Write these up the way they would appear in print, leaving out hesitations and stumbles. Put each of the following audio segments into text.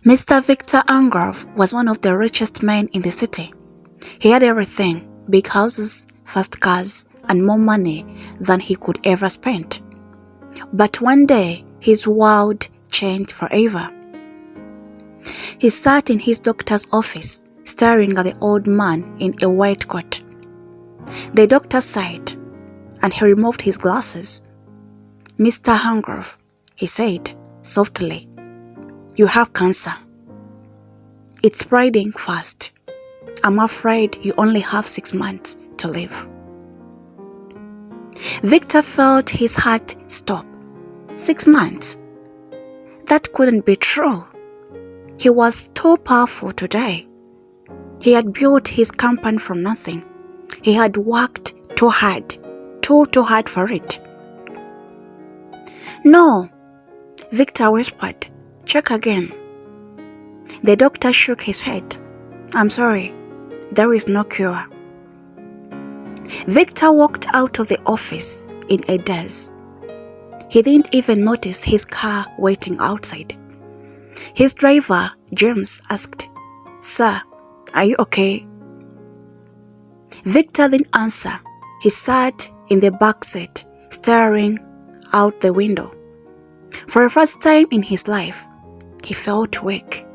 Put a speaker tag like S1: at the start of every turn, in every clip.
S1: Mr. Victor Angrove was one of the richest men in the city. He had everything, big houses, fast cars, and more money than he could ever spend. But one day, his world changed forever. He sat in his doctor's office, staring at the old man in a white coat. The doctor sighed, and he removed his glasses. "Mr. Angrove," he said softly, "you have cancer. It's spreading fast. I'm afraid you only have 6 months to live." Victor felt his heart stop. 6 months? That couldn't be true. He was too powerful today. He had built his company from nothing. He had worked too hard, too hard for it. "No," Victor whispered. "Check again." The doctor shook his head. "I'm sorry, there is no cure." Victor walked out of the office in a daze. He didn't even notice his car waiting outside. His driver, James, asked, "Sir, are you okay?" Victor didn't answer. He sat in the back seat, staring out the window. For the first time in his life, he felt weak.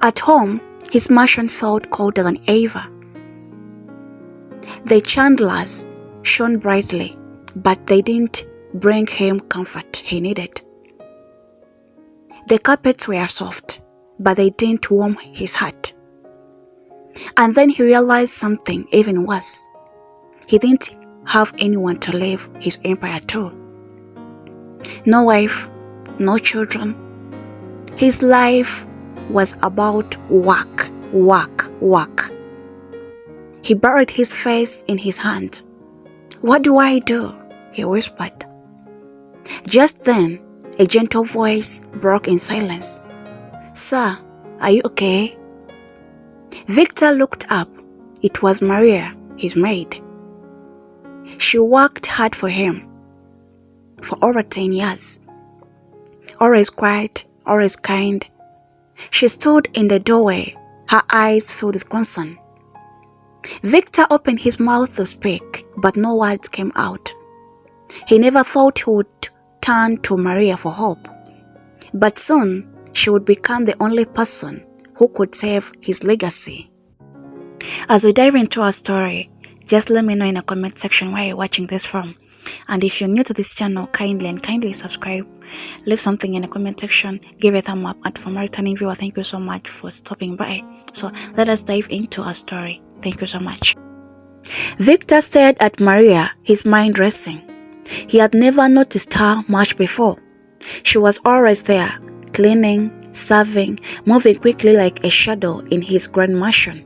S1: At home, his mansion felt colder than ever. The chandeliers shone brightly, but they didn't bring him comfort he needed. The carpets were soft, but they didn't warm his heart. And then he realized something even worse. He didn't have anyone to leave his empire to. No wife, no children. His life was about work, work, work. He buried his face in his hands. "What do I do?" he whispered. Just then, a gentle voice broke in silence. "Sir, are you okay?" Victor looked up. It was Maria, his maid. She worked hard for him for over 10 years. Always quiet, always kind. She stood in the doorway, her eyes filled with concern. Victor opened his mouth to speak, but no words came out. He never thought he would turn to Maria for hope. But soon, she would become the only person who could save his legacy. As we dive into our story, just let me know in the comment section where you're watching this from. And if you're new to this channel, kindly subscribe, leave something in the comment section, give a thumb up, and for my returning viewer, thank you so much for stopping by. So let us dive into our story. Thank you so much. Victor stared at Maria, his mind racing. He had never noticed her much before. She was always there, cleaning, serving, moving quickly like a shadow in his grand mansion.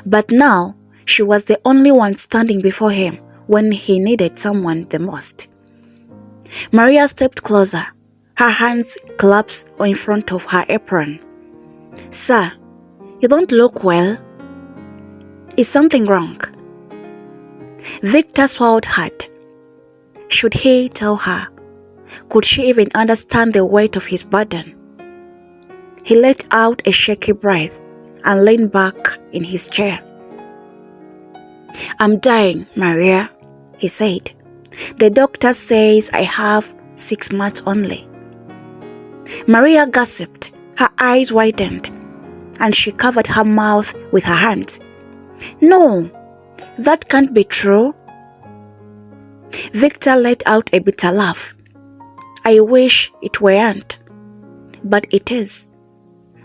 S1: But now, she was the only one standing before him when he needed someone the most. Maria stepped closer, her hands clasped in front of her apron. "Sir, you don't look well. Is something wrong?" Victor swallowed hard. Should he tell her? Could she even understand the weight of his burden? He let out a shaky breath and leaned back in his chair. "I'm dying, Maria," he said. "The doctor says I have 6 months only." Maria gasped, her eyes widened, and she covered her mouth with her hands. "No, that can't be true." Victor let out a bitter laugh. "I wish it weren't, but it is.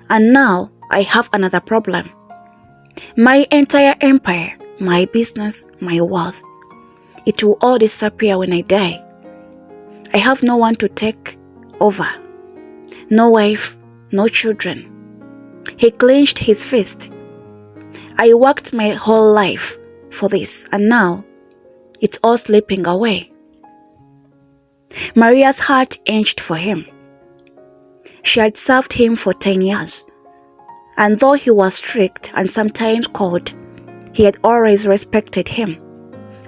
S1: And now I have another problem. My entire empire, my business, my wealth, it will all disappear when I die. I have no one to take over. No wife, no children." He clenched his fist. "I worked my whole life for this, and now it's all slipping away." Maria's heart ached for him. She had served him for 10 years, and though he was strict and sometimes cold, he had always respected him.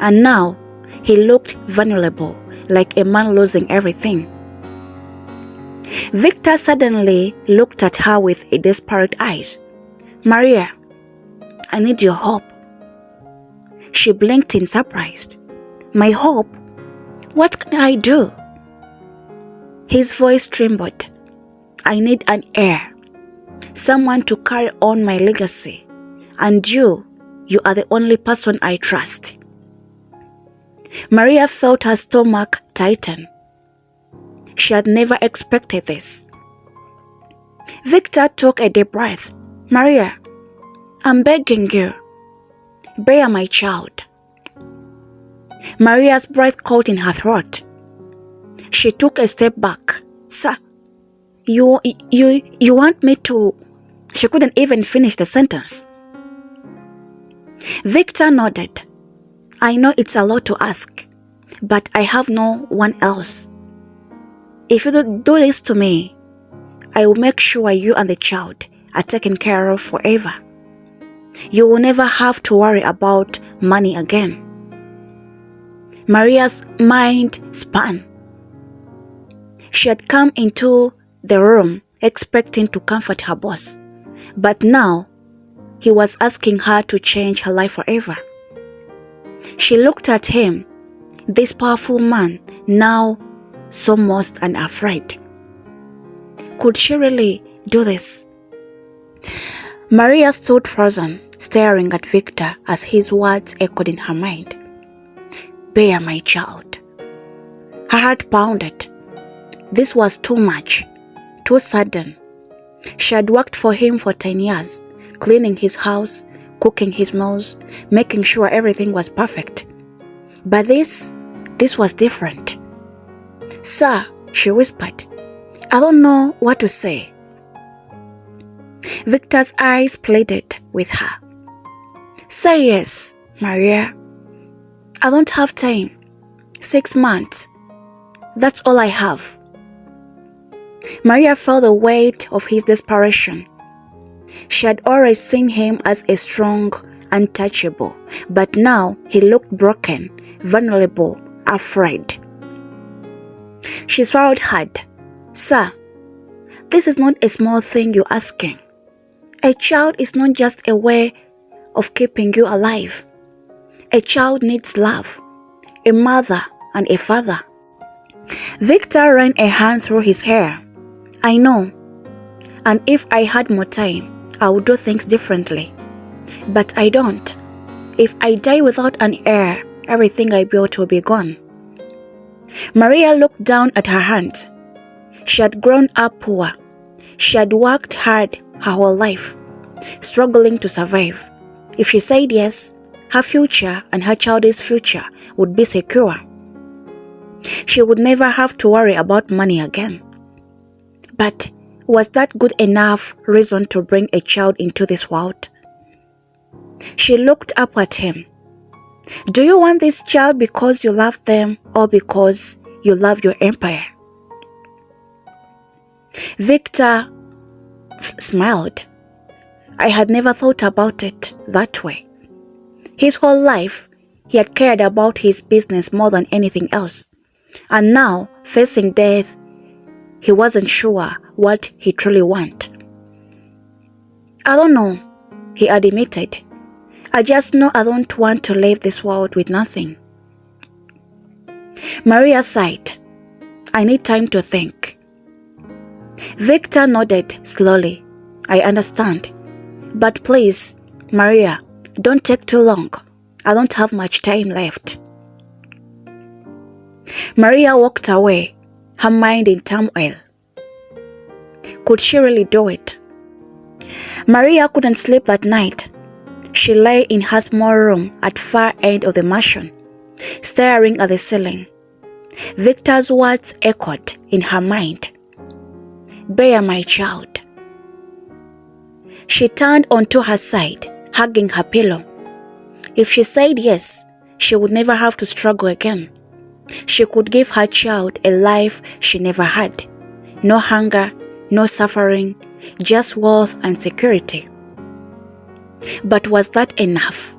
S1: And now he looked vulnerable, like a man losing everything. Victor suddenly looked at her with a desperate eyes. "Maria, I need your hope." She blinked in surprise. "My hope? What can I do?" His voice trembled. "I need an heir, someone to carry on my legacy, and you are the only person I trust." Maria felt her stomach tighten. She had never expected this. Victor took a deep breath. "Maria, I'm begging you, bear my child." Maria's breath caught in her throat. She took a step back. "Sir, you want me to..." She couldn't even finish the sentence. Victor nodded. "I know it's a lot to ask, but I have no one else. If you do this to me, I will make sure you and the child are taken care of forever. You will never have to worry about money again." Maria's mind spun. She had come into the room expecting to comfort her boss, but now he was asking her to change her life forever. She looked at him, this powerful man, now so lost and afraid. Could she really do this? Maria stood frozen, staring at Victor as his words echoed in her mind. "Bear my child." Her heart pounded. This was too much, too sudden. She had worked for him for 10 years, cleaning his house, cooking his meals, making sure everything was perfect. But this was different. "Sir," she whispered, "I don't know what to say." Victor's eyes pleaded with her. "Say yes, Maria. I don't have time. 6 months. That's all I have." Maria felt the weight of his desperation. She had always seen him as a strong, untouchable, but now he looked broken, vulnerable, afraid. She swallowed hard. "Sir, this is not a small thing you're asking. A child is not just a way of keeping you alive. A child needs love, a mother and a father." Victor ran a hand through his hair. "I know, and if I had more time, I would do things differently. But I don't. If I die without an heir, everything I built will be gone." Maria looked down at her hands. She had grown up poor. She had worked hard her whole life, struggling to survive. If she said yes, her future and her child's future would be secure. She would never have to worry about money again. But was that good enough reason to bring a child into this world? She looked up at him. "Do you want this child because you love them or because you love your empire?" Victor smiled. I had never thought about it that way. His whole life, he had cared about his business more than anything else. And now, facing death, he wasn't sure what he truly wanted. "I don't know," he admitted. "I just know I don't want to leave this world with nothing." Maria sighed. "I need time to think." Victor nodded slowly. "I understand. But please, Maria, don't take too long. I don't have much time left." Maria walked away, her mind in turmoil. Could she really do it? Maria couldn't sleep that night. She lay in her small room at far end of the mansion, staring at the ceiling. Victor's words echoed in her mind. "Bear my child." She turned onto her side, hugging her pillow. If she said yes, she would never have to struggle again. She could give her child a life she never had. No hunger, no suffering, just wealth and security. But was that enough?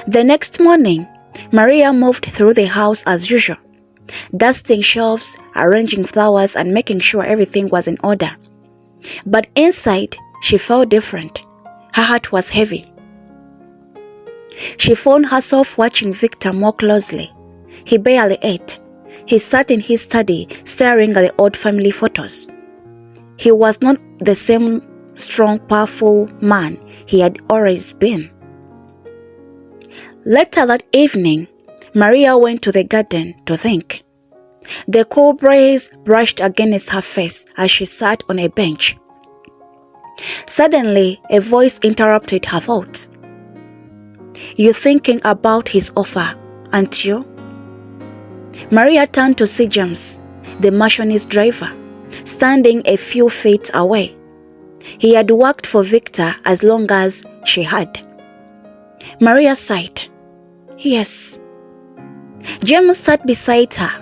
S1: The next morning, Maria moved through the house as usual. dusting shelves, arranging flowers, and making sure everything was in order. But inside, she felt different. Her heart was heavy. She found herself watching Victor more closely. He barely ate. He sat in his study, staring at the old family photos. He was not the same strong, powerful man he had always been. Later that evening, Maria went to the garden to think. The cool breeze brushed against her face as she sat on a bench. Suddenly, a voice interrupted her thoughts. "You're thinking about his offer, aren't you?" Maria turned to see James, the machinist driver, standing a few feet away. He had worked for Victor as long as she had. Maria sighed. Yes. James sat beside her.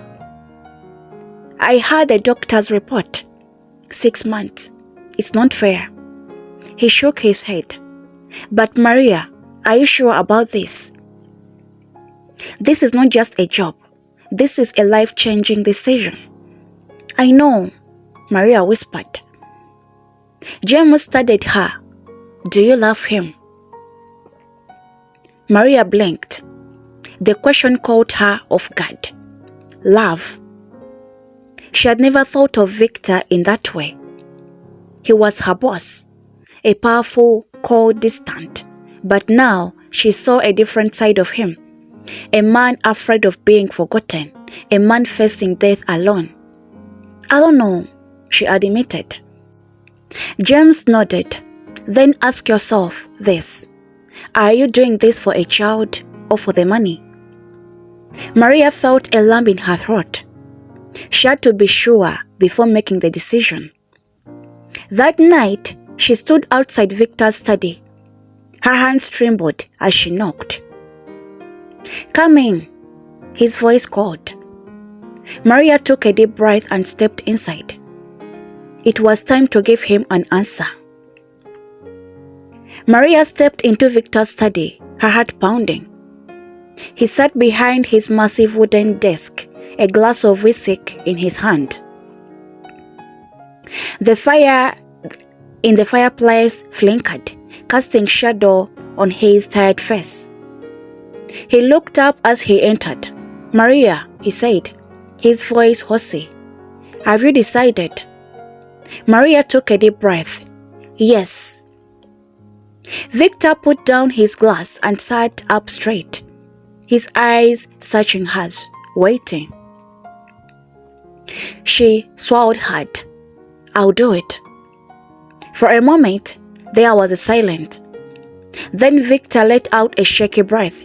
S1: "I heard the doctor's report. 6 months. It's not fair." He shook his head. "But Maria, are you sure about this? This is not just a job. This is a life-changing decision." "I know," Maria whispered. James studied her. "Do you love him?" Maria blinked. The question caught her off guard. Love. She had never thought of Victor in that way. He was her boss, a powerful, cold, distant. But now she saw a different side of him. A man afraid of being forgotten. A man facing death alone. "I don't know," she admitted. James nodded. "Then ask yourself this. Are you doing this for a child or for the money?" Maria felt a lump in her throat. She had to be sure before making the decision. That night, she stood outside Victor's study. Her hands trembled as she knocked. "Come in," his voice called. Maria took a deep breath and stepped inside. It was time to give him an answer. Maria stepped into Victor's study, her heart pounding. He sat behind his massive wooden desk, a glass of whiskey in his hand. The fire in the fireplace flickered, casting shadow on his tired face. He looked up as he entered. "Maria," he said, his voice hoarse. "Have you decided?" Maria took a deep breath. "Yes." Victor put down his glass and sat up straight, his eyes searching hers, waiting. She swallowed hard. "I'll do it." For a moment, there was a silence. Then Victor let out a shaky breath,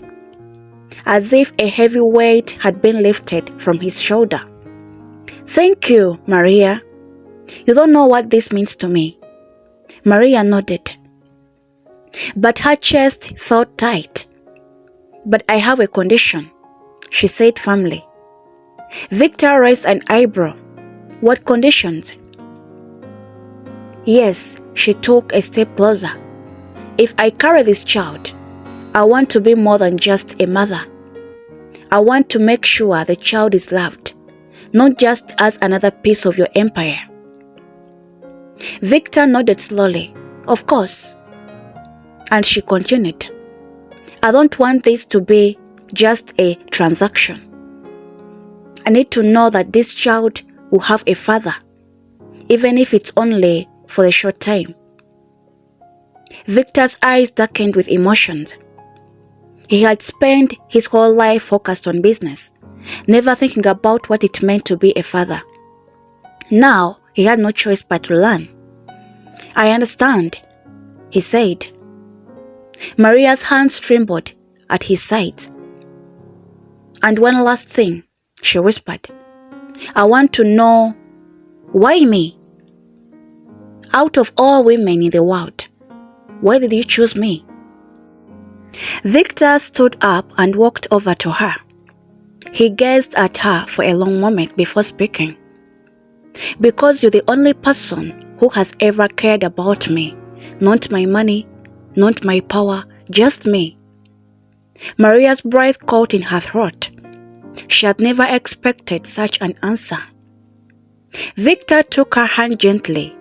S1: as if a heavy weight had been lifted from his shoulder. "Thank you, Maria. You don't know what this means to me." Maria nodded. But her chest felt tight. "But I have a condition," she said firmly. Victor raised an eyebrow. "What conditions?" "Yes," she took a step closer. "If I carry this child, I want to be more than just a mother. I want to make sure the child is loved, not just as another piece of your empire." Victor nodded slowly. "Of course." And she continued. "I don't want this to be just a transaction. I need to know that this child will have a father, even if it's only for a short time." Victor's eyes darkened with emotions. He had spent his whole life focused on business, never thinking about what it meant to be a father. Now he had no choice but to learn. "I understand," he said. Maria's hands trembled at his sides. "And one last thing," she whispered. "I want to know, why me? Out of all women in the world, why did you choose me?" Victor stood up and walked over to her. He gazed at her for a long moment before speaking. "Because you're the only person who has ever cared about me. Not my money, not my power, just me." Maria's breath caught in her throat. She had never expected such an answer. Victor took her hand gently.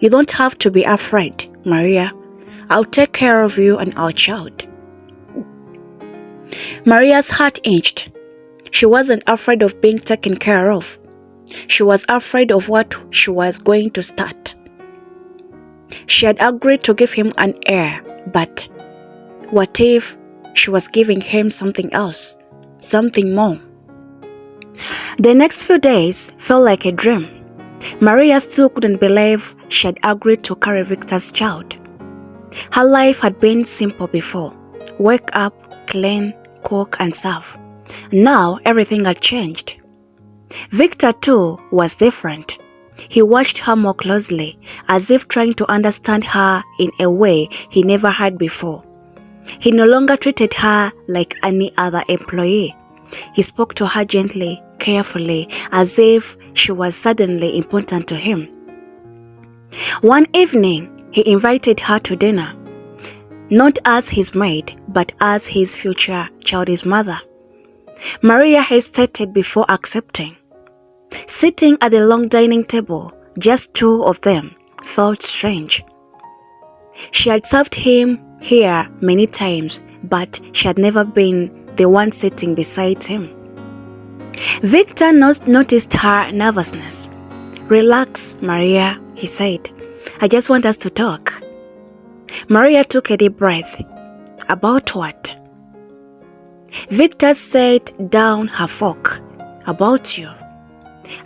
S1: "You don't have to be afraid, Maria. I'll take care of you and our child." Maria's heart inched. She wasn't afraid of being taken care of. She was afraid of what she was going to start. She had agreed to give him an heir, but what if she was giving him something else, something more? The next few days felt like a dream. Maria still couldn't believe she had agreed to carry Victor's child. Her life had been simple before. Wake up, clean, cook and serve. Now everything had changed. Victor too was different. He watched her more closely, as if trying to understand her in a way he never had before. He no longer treated her like any other employee. He spoke to her gently, carefully, as if she was suddenly important to him. One evening, he invited her to dinner, not as his maid, but as his future child's mother. Maria hesitated before accepting. Sitting at the long dining table, just two of them, felt strange. She had served him here many times, but she had never been the one sitting beside him. Victor noticed her nervousness. "Relax, Maria," he said. "I just want us to talk." Maria took a deep breath. "About what?" Victor set down her fork. "About you.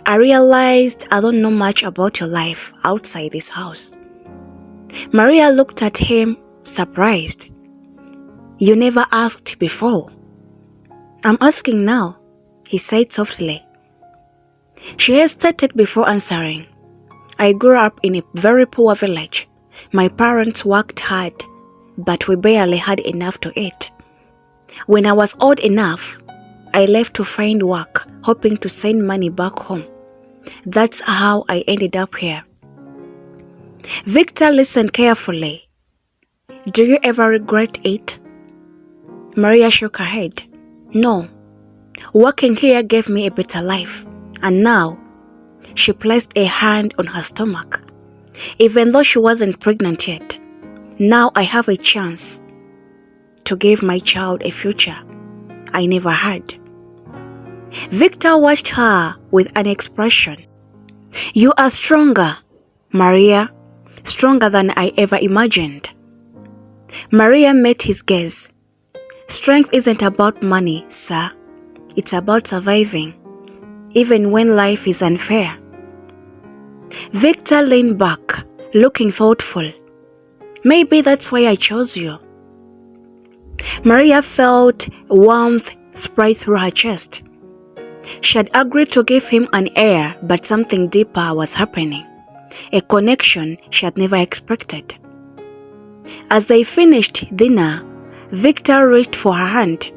S1: I realized I don't know much about your life outside this house." Maria looked at him, surprised. "You never asked before." "I'm asking now," he said softly. She hesitated before answering. "I grew up in a very poor village. My parents worked hard, but we barely had enough to eat. When I was old enough, I left to find work, hoping to send money back home. That's how I ended up here." Victor listened carefully. "Do you ever regret it?" Maria shook her head. "No. Working here gave me a better life. And now," she placed a hand on her stomach, "even though she wasn't pregnant yet, now I have a chance to give my child a future I never had." Victor watched her with an expression. "You are stronger, Maria, stronger than I ever imagined." Maria met his gaze. "Strength isn't about money, sir. It's about surviving, even when life is unfair." Victor leaned back, looking thoughtful. "Maybe that's why I chose you." Maria felt warmth spread through her chest. She had agreed to give him an heir, but something deeper was happening, a connection she had never expected. As they finished dinner, Victor reached for her hand.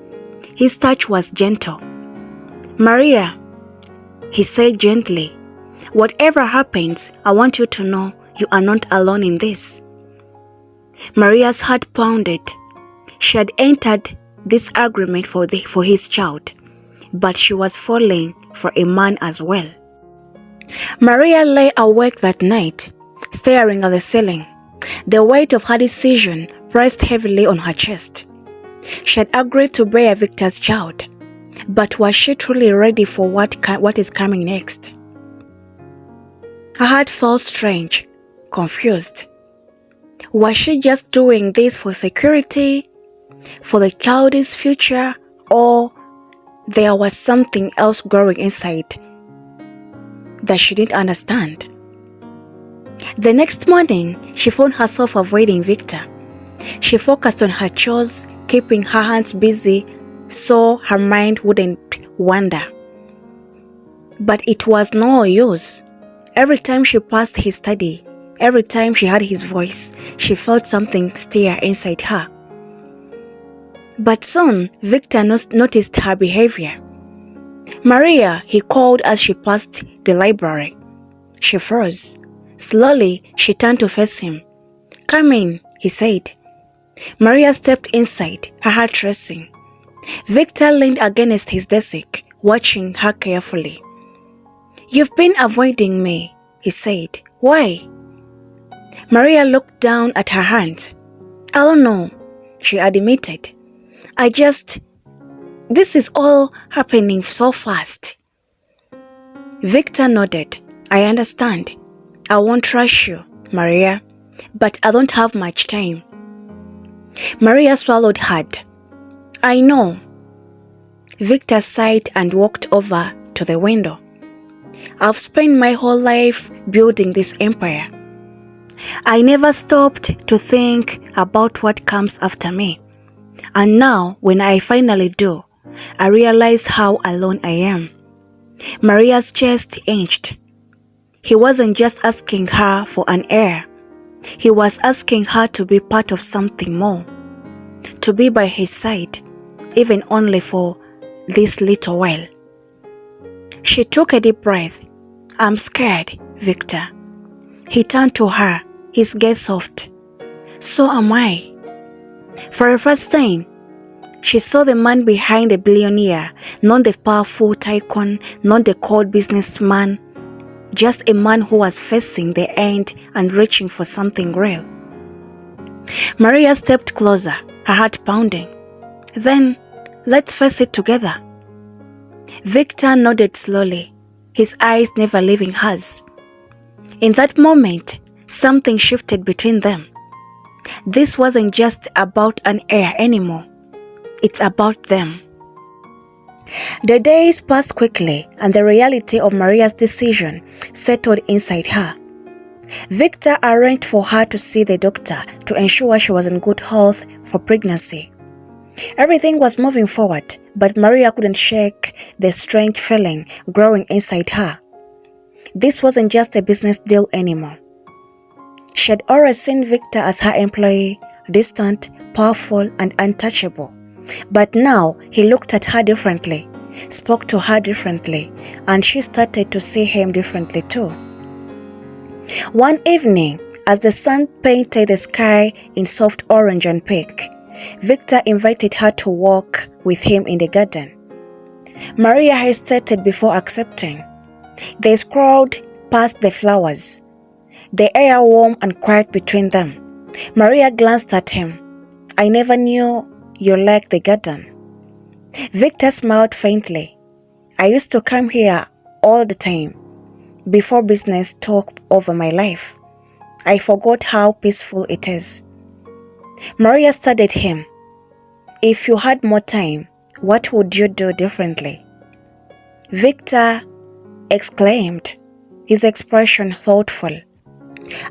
S1: His touch was gentle. "Maria," he said gently, "whatever happens, I want you to know you are not alone in this." Maria's heart pounded. She had entered this agreement for his child, but she was falling for a man as well. Maria lay awake that night, staring at the ceiling. The weight of her decision pressed heavily on her chest. She had agreed to bear Victor's child, but was she truly ready for what is coming next? Her heart felt strange, confused. Was she just doing this for security, for the child's future, or there was something else growing inside that she didn't understand? The next morning, she found herself avoiding Victor. She focused on her chores, keeping her hands busy so her mind wouldn't wander. But it was no use. Every time she passed his study, every time she heard his voice, she felt something stir inside her. But soon, Victor noticed her behavior. "Maria," he called as she passed the library. She froze. Slowly, she turned to face him. "Come in," he said. Maria stepped inside, her heart racing. Victor leaned against his desk, watching her carefully. "You've been avoiding me," he said. "Why?" Maria looked down at her hands. "I don't know," she admitted. This is all happening so fast." Victor nodded. "I understand. I won't rush you, Maria, but I don't have much time." Maria swallowed hard. "I know." Victor sighed and walked over to the window. "I've spent my whole life building this empire. I never stopped to think about what comes after me. And now, when I finally do, I realize how alone I am." Maria's chest inched. He wasn't just asking her for an heir. He was asking her to be part of something more. To be by his side, even only for this little while. She took a deep breath. "I'm scared, Victor." He turned to her, his gaze soft. "So am I." For the first time, she saw the man behind the billionaire, not the powerful tycoon, not the cold businessman, just a man who was facing the end and reaching for something real. Maria stepped closer, her heart pounding. "Then, let's face it together." Victor nodded slowly, his eyes never leaving hers. In that moment, something shifted between them. This wasn't just about an heir anymore. It's about them. The days passed quickly, and the reality of Maria's decision settled inside her. Victor arranged for her to see the doctor to ensure she was in good health for pregnancy. Everything was moving forward, but Maria couldn't shake the strange feeling growing inside her. This wasn't just a business deal anymore. She had always seen Victor as her employee, distant, powerful, and untouchable. But now he looked at her differently, spoke to her differently, and she started to see him differently too. One evening, as the sun painted the sky in soft orange and pink, Victor invited her to walk with him in the garden. Maria hesitated before accepting. They strolled past the flowers, the air warm and quiet between them. Maria glanced at him. "I never knew you liked the garden." Victor smiled faintly. "I used to come here all the time, before business took over my life. I forgot how peaceful it is." Maria studied him. "If you had more time, what would you do differently?" Victor exclaimed, his expression thoughtful.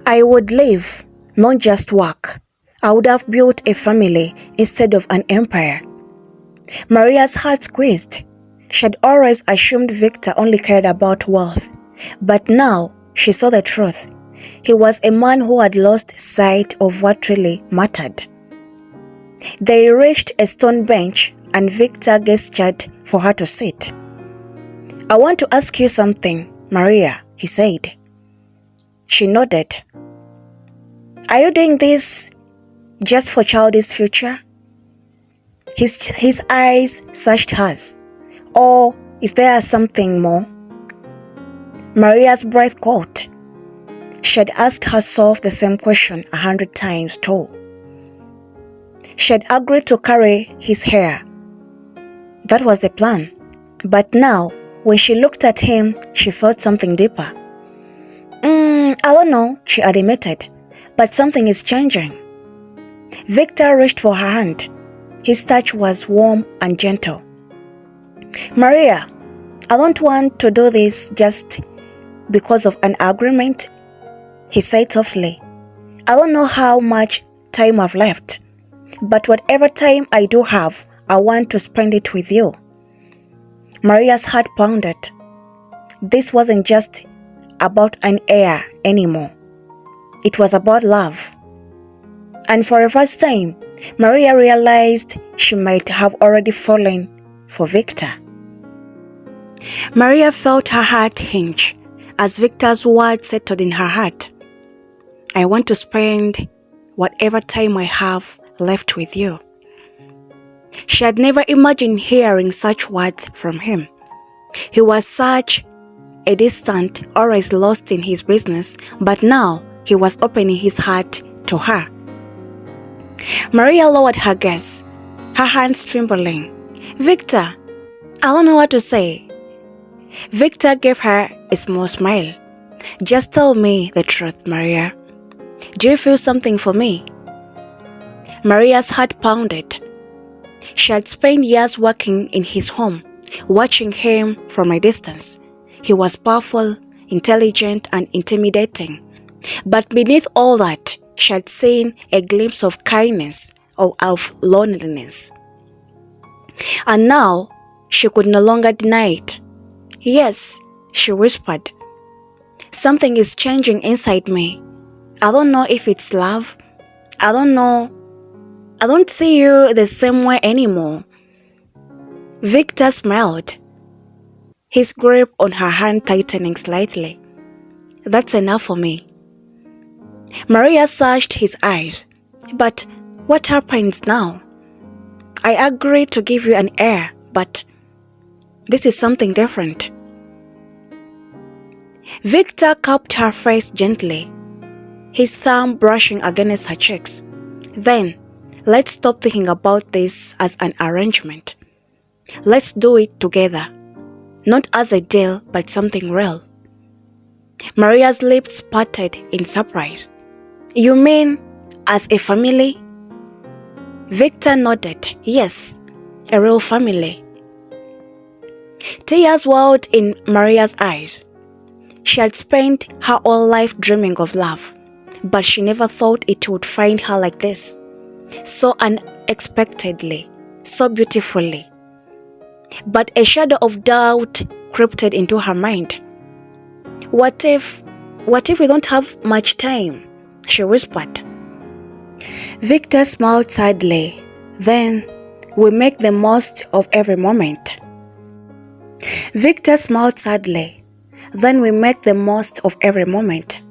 S1: "I would live, not just work. I would have built a family instead of an empire." Maria's heart squeezed. She had always assumed Victor only cared about wealth, but now she saw the truth. He was a man who had lost sight of what really mattered. They reached a stone bench and Victor gestured for her to sit. "I want to ask you something, Maria," he said. She nodded. "Are you doing this just for Childi's future?" His eyes searched hers. "Or is there something more?" Maria's breath caught. She had asked herself the same question 100 times too. She had agreed to carry his hair. That was the plan. But now, when she looked at him, she felt something deeper. I don't know," she admitted, "but something is changing." Victor reached for her hand. His touch was warm and gentle. "Maria, I don't want to do this just because of an agreement," he said softly. "I don't know how much time I've left, but whatever time I do have, I want to spend it with you." Maria's heart pounded. This wasn't just about an heir anymore. It was about love. And for the first time, Maria realized she might have already fallen for Victor. Maria felt her heart hinge as Victor's words settled in her heart. "I want to spend whatever time I have left with you." She had never imagined hearing such words from him. He was such a distant, always lost in his business, but now he was opening his heart to her. Maria lowered her gaze, her hands trembling. "Victor, I don't know what to say." Victor gave her a small smile. "Just tell me the truth, Maria. Do you feel something for me?" Maria's heart pounded. She had spent years working in his home, watching him from a distance. He was powerful, intelligent, and intimidating. But beneath all that, she had seen a glimpse of kindness, of loneliness. And now, she could no longer deny it. "Yes," she whispered. "Something is changing inside me. I don't know if it's love. I don't know. I don't see you the same way anymore." Victor smiled, his grip on her hand tightening slightly. "That's enough for me." Maria searched his eyes. "But what happens now? I agreed to give you an heir, but this is something different." Victor cupped her face gently, his thumb brushing against her cheeks. "Then, let's stop thinking about this as an arrangement. Let's do it together, not as a deal, but something real." Maria's lips parted in surprise. "You mean as a family?" Victor nodded. "Yes, a real family." Tears welled in Maria's eyes. She had spent her whole life dreaming of love, but she never thought it would find her like this, so unexpectedly, so beautifully. But a shadow of doubt crept into her mind. What if we don't have much time?" she whispered. Victor smiled sadly. "Then we make the most of every moment." Victor smiled sadly. "Then we make the most of every moment."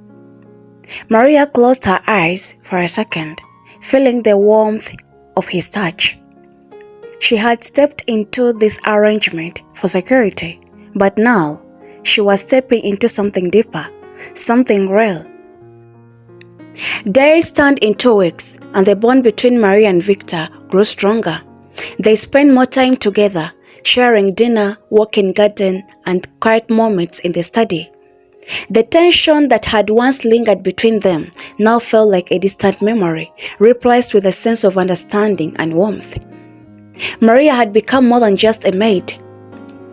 S1: Maria closed her eyes for a second, feeling the warmth of his touch. She had stepped into this arrangement for security, but now she was stepping into something deeper, something real. Days turned into weeks, and the bond between Maria and Victor grew stronger. They spent more time together, sharing dinner, walking garden, and quiet moments in the study. The tension that had once lingered between them now felt like a distant memory, replaced with a sense of understanding and warmth. Maria had become more than just a maid.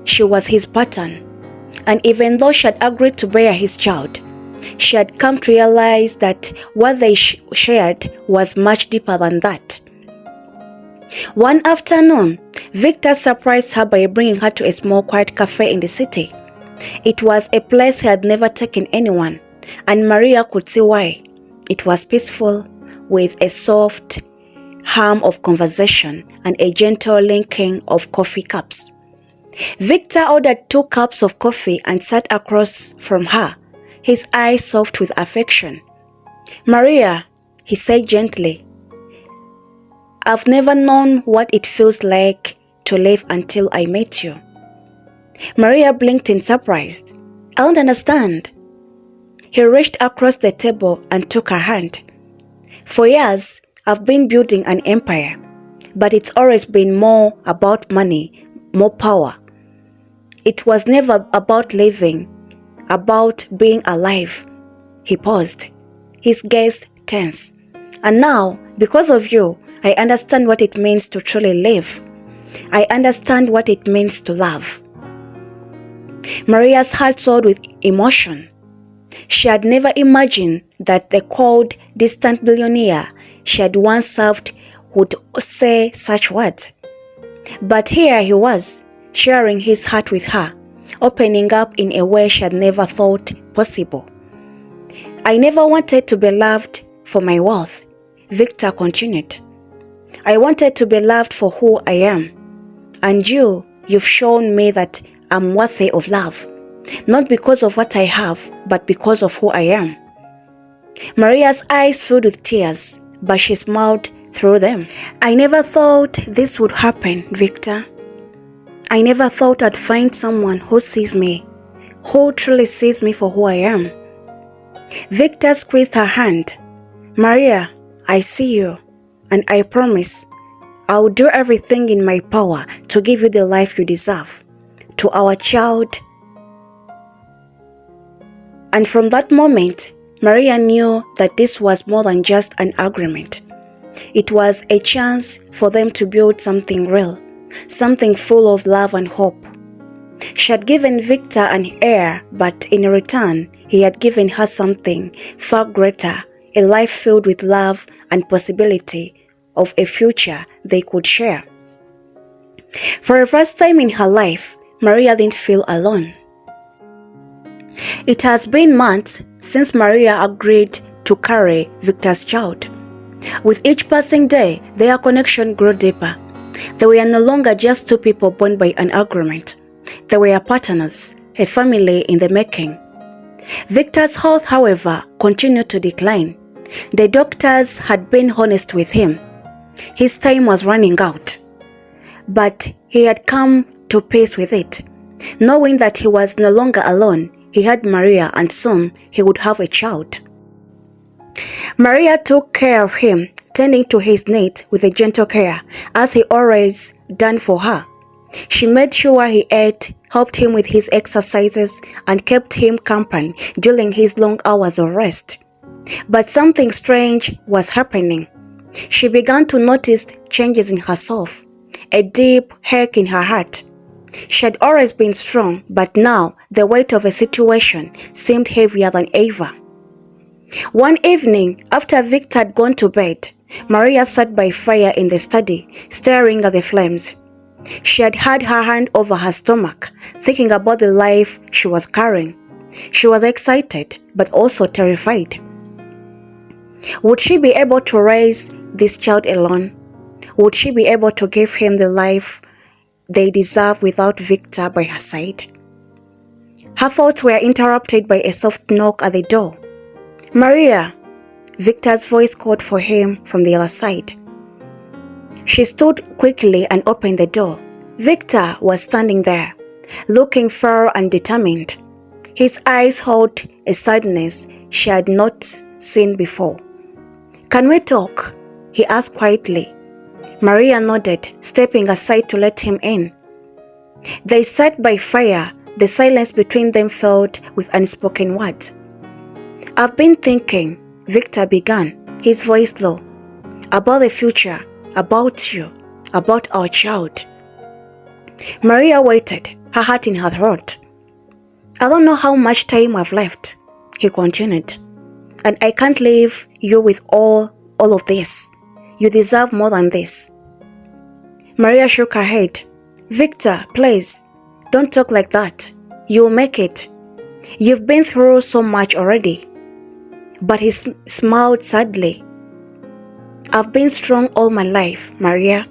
S1: She was his pattern, and even though she had agreed to bear his child, she had come to realize that what they shared was much deeper than that. One afternoon, Victor surprised her by bringing her to a small quiet cafe in the city. It was a place he had never taken anyone, and Maria could see why. It was peaceful, with a soft hum of conversation and a gentle linking of coffee cups. Victor ordered 2 cups of coffee and sat across from her, his eyes soft with affection. "Maria," he said gently, "I've never known what it feels like to live until I met you." Maria blinked in surprise. "I don't understand." He reached across the table and took her hand. "For years, I've been building an empire, but it's always been more about money, more power. It was never about living, about being alive." He paused, his gaze tense. "And now, because of you, I understand what it means to truly live. I understand what it means to love." Maria's heart soared with emotion. She had never imagined that the cold, distant billionaire she had once served would say such words. But here he was, sharing his heart with her, opening up in a way she had never thought possible. "I never wanted to be loved for my wealth," Victor continued. "I wanted to be loved for who I am. And you've shown me that I'm worthy of love, not because of what I have, but because of who I am." Maria's eyes filled with tears, but she smiled through them. "I never thought this would happen, Victor. I never thought I'd find someone who sees me, who truly sees me for who I am. Victor squeezed her hand. Maria, I see you, and I promise I'll do everything in my power to give you the life you deserve. To our child. And from that moment, Maria knew that this was more than just an agreement. It was a chance for them to build something real, something full of love and hope. She had given Victor an heir, but in return, he had given her something far greater, a life filled with love and possibility of a future they could share. For the first time in her life, Maria didn't feel alone. It has been months since Maria agreed to carry Victor's child. With each passing day, their connection grew deeper. They were no longer just two people born by an agreement. They were partners, a family in the making. Victor's health, however, continued to decline. The doctors had been honest with him. His time was running out. But he had come to peace with it. Knowing that he was no longer alone, he had Maria, and soon he would have a child. Maria took care of him, tending to his needs with a gentle care, as he always done for her. She made sure he ate, helped him with his exercises, and kept him company during his long hours of rest. But something strange was happening. She began to notice changes in herself, a deep ache in her heart. She had always been strong, but now the weight of a situation seemed heavier than ever. One evening, after Victor had gone to bed, Maria sat by fire in the study, staring at the flames. She had her hand over her stomach, thinking about the life she was carrying. She was excited, but also terrified. Would she be able to raise this child alone? Would she be able to give him the life they deserve without Victor by her side? Her thoughts were interrupted by a soft knock at the door. Maria! Victor's voice called for him from the other side. She stood quickly and opened the door. Victor was standing there, looking firm and determined. His eyes held a sadness she had not seen before. Can we talk? He asked quietly. Maria nodded, stepping aside to let him in. They sat by fire, the silence between them filled with unspoken words. I've been thinking, Victor began, his voice low, about the future, about you, about our child. Maria waited, her heart in her throat. I don't know how much time I've left, he continued, and I can't leave you with all of this. You deserve more than this. Maria shook her head. Victor, please, don't talk like that. You'll make it. You've been through so much already. But he smiled sadly. I've been strong all my life, Maria,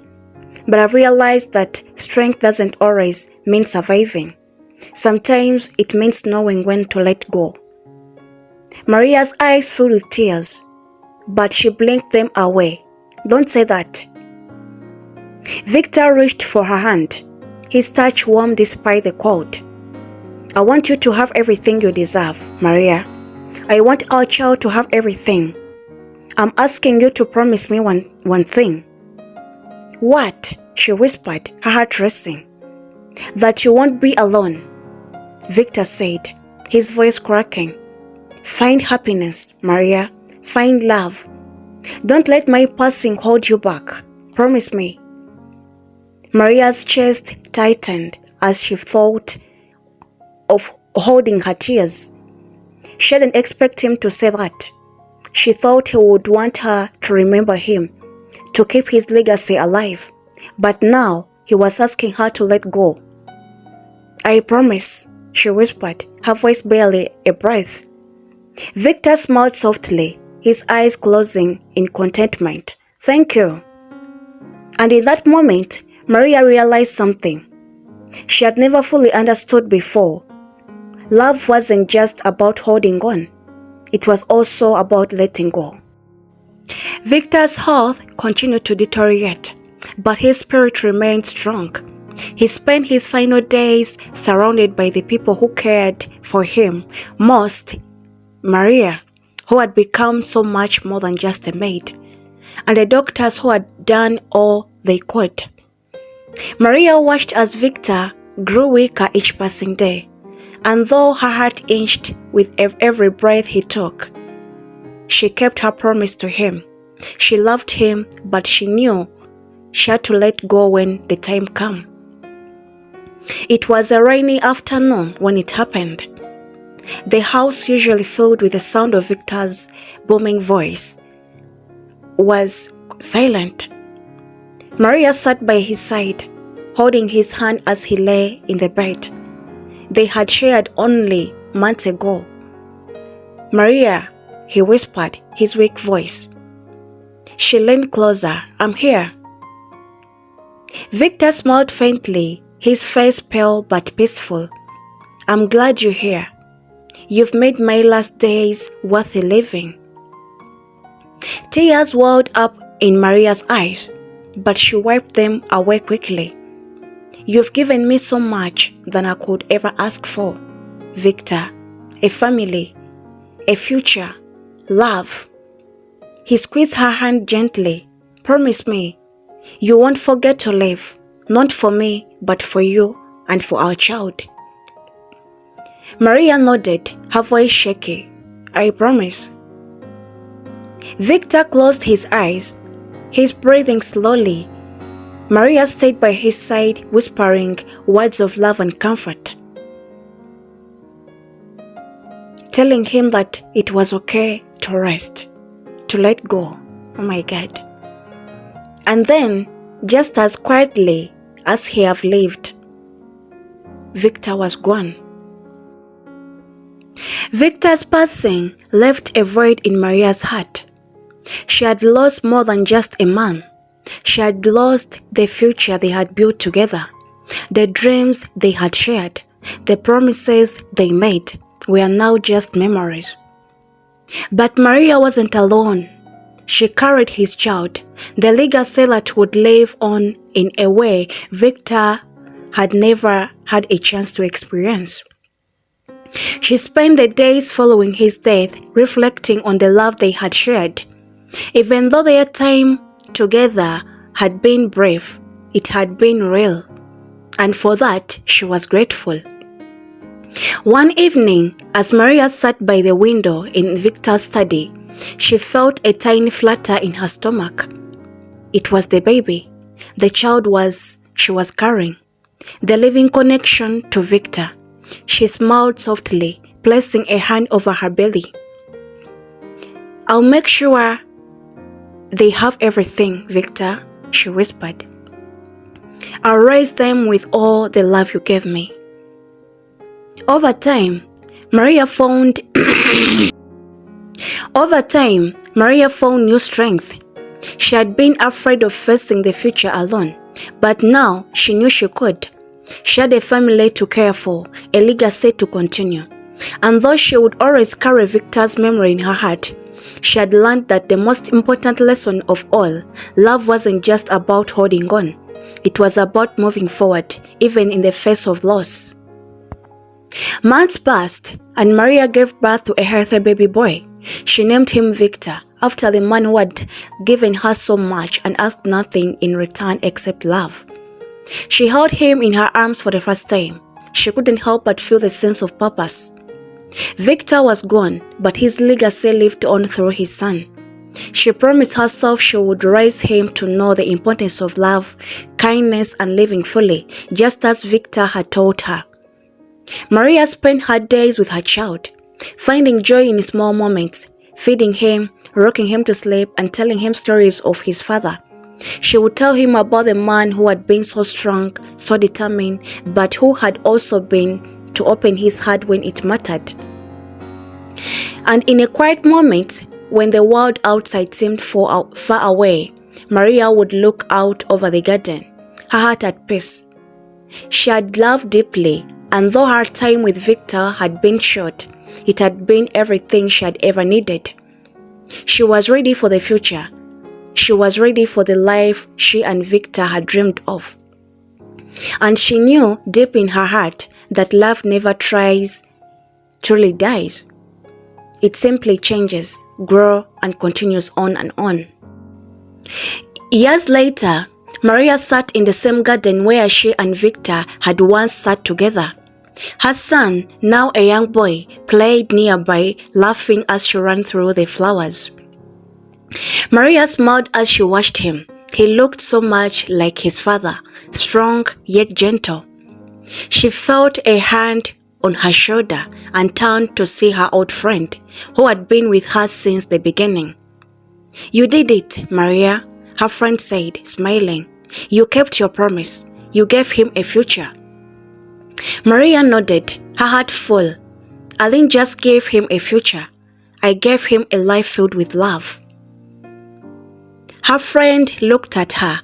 S1: but I've realized that strength doesn't always mean surviving. Sometimes it means knowing when to let go. Maria's eyes filled with tears, but she blinked them away. Don't say that. Victor reached for her hand, his touch warm despite the cold. I want you to have everything you deserve, Maria. I want our child to have everything. I'm asking you to promise me one thing. What? She whispered, her heart racing. That you won't be alone, Victor said, his voice cracking. Find happiness, Maria. Find love. Don't let my passing hold you back. Promise me. Maria's chest tightened as she thought of holding her tears. She didn't expect him to say that. She thought he would want her to remember him, to keep his legacy alive. But now he was asking her to let go. I promise, she whispered, her voice barely a breath. Victor smiled softly, his eyes closing in contentment. Thank you. And in that moment, Maria realized something she had never fully understood before. Love wasn't just about holding on. It was also about letting go. Victor's health continued to deteriorate, but his spirit remained strong. He spent his final days surrounded by the people who cared for him most, Maria, who had become so much more than just a maid, and the doctors who had done all they could. Maria watched as Victor grew weaker each passing day, and though her heart inched with every breath he took, she kept her promise to him. She loved him, but she knew she had to let go when the time came. It was a rainy afternoon when it happened. The house, usually filled with the sound of Victor's booming voice, was silent. Maria sat by his side, holding his hand as he lay in the bed they had shared only months ago. "Maria," he whispered, his weak voice. She leaned closer. "I'm here." Victor smiled faintly, his face pale but peaceful. "I'm glad you're here. You've made my last days worth living." Tears welled up in Maria's eyes, but she wiped them away quickly. "You've given me so much than I could ever ask for, Victor. A family, a future, love." He squeezed her hand gently. "Promise me, you won't forget to live, not for me, but for you and for our child." Maria nodded, her voice shaky. "I promise." Victor closed his eyes, his breathing slowly. Maria stayed by his side, whispering words of love and comfort, telling him that it was okay to rest, to let go. Oh my God. And then, just as quietly as he had lived, Victor was gone. Victor's passing left a void in Maria's heart. She had lost more than just a man. She had lost the future they had built together. The dreams they had shared, the promises they made were now just memories. But Maria wasn't alone. She carried his child, the legacy that would live on in a way Victor had never had a chance to experience. She spent the days following his death reflecting on the love they had shared. Even though their time together had been brief, it had been real, and for that she was grateful. One evening, as Maria sat by the window in Victor's study, she felt a tiny flutter in her stomach. It was the baby, the child she was carrying, the living connection to Victor. She smiled softly, placing a hand over her belly. "I'll make sure they have everything, Victor," she whispered. "I'll raise them with all the love you gave me." Over time, Maria found new strength. She had been afraid of facing the future alone, but now she knew she could. She had a family to care for, a legacy to continue. And though she would always carry Victor's memory in her heart, she had learned that the most important lesson of all, love wasn't just about holding on. It was about moving forward, even in the face of loss. Months passed, and Maria gave birth to a healthy baby boy. She named him Victor, after the man who had given her so much and asked nothing in return except love. She held him in her arms for the first time. She couldn't help but feel the sense of purpose. Victor was gone, but his legacy lived on through his son. She promised herself she would raise him to know the importance of love, kindness, and living fully, just as Victor had taught her. Maria spent her days with her child, finding joy in small moments, feeding him, rocking him to sleep, and telling him stories of his father. She would tell him about the man who had been so strong, so determined, but who had also been to open his heart when it mattered. And in a quiet moment, when the world outside seemed far away, Maria would look out over the garden, her heart at peace. She had loved deeply, and though her time with Victor had been short, it had been everything she had ever needed. She was ready for the future. She was ready for the life she and Victor had dreamed of. And she knew deep in her heart that love never truly dies. It simply changes, grows, and continues on and on. Years later, Maria sat in the same garden where she and Victor had once sat together. Her son, now a young boy, played nearby, laughing as she ran through the flowers. Maria smiled as she watched him. He looked so much like his father, strong yet gentle. She felt a hand on her shoulder and turned to see her old friend, who had been with her since the beginning. "You did it, Maria," her friend said, smiling. "You kept your promise. You gave him a future." Maria nodded, her heart full. "I didn't just give him a future. I gave him a life filled with love." Her friend looked at her,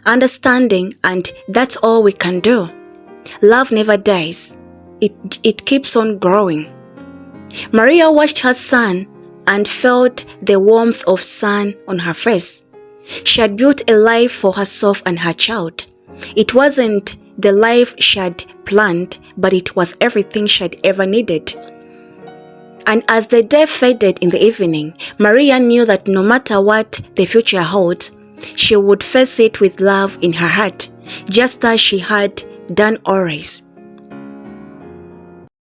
S1: understanding, and that's all we can do. Love never dies. It keeps on growing. Maria watched her son and felt the warmth of sun on her face. She had built a life for herself and her child. It wasn't the life she had planned, but it was everything she had ever needed. And as the day faded in the evening, Maria knew that no matter what the future holds, she would face it with love in her heart, just as she had done always.